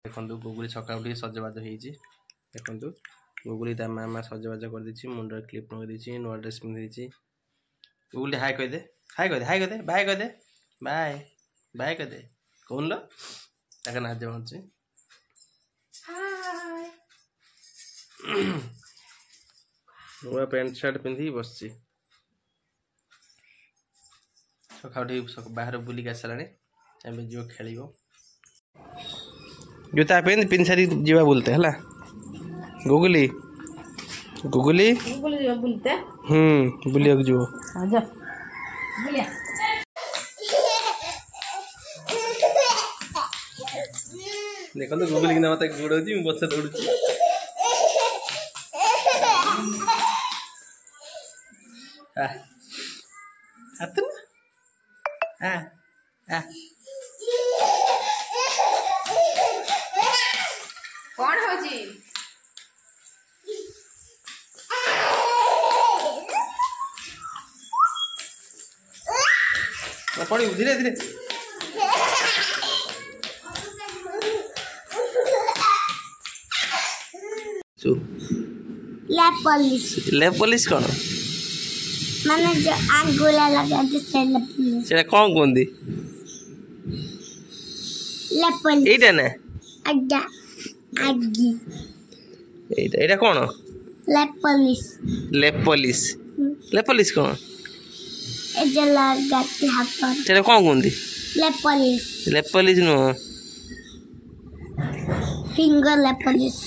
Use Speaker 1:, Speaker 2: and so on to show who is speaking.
Speaker 1: देखो गुगुली सका सजबाज हो देखो गुगुली ता मामा सजबाज कर मुंड क्लिप लगे नुआ ड्रेस पिंधि गुगुली हाय कह दे हाय कह दे हाय कह दे बाय कह दे बाय बाय कह दे कौन लो ताके नाच पहुँचे नुआ पैंट शर्ट पिंधि बस सका बाहर बुलिक आसला जो खेल जूता पिंध पिंध सारी जीवा बोलते है गुगुली गुगुली
Speaker 2: बुलते
Speaker 1: बुलिया जो देखो तो गुगुली की मत गोड़ बस दौड़
Speaker 2: कौन हो जी
Speaker 1: पड़ी धीरे धीरे लैप पॉलिश कौन
Speaker 3: माने जो आंगुला लगाते से लैप पॉलिश
Speaker 1: सेटा कौन कोंदी
Speaker 3: लैप पॉलिश
Speaker 1: एटा ना
Speaker 3: अड्डा आगी
Speaker 1: एटा कौन
Speaker 3: लैप पॉलिश
Speaker 1: लैप पॉलिश कौन
Speaker 3: ए जो लगाते हाथ पर
Speaker 1: सेटा कौन कोंदी
Speaker 3: लैप
Speaker 1: पॉलिश नो
Speaker 3: फिंगर लैप पॉलिश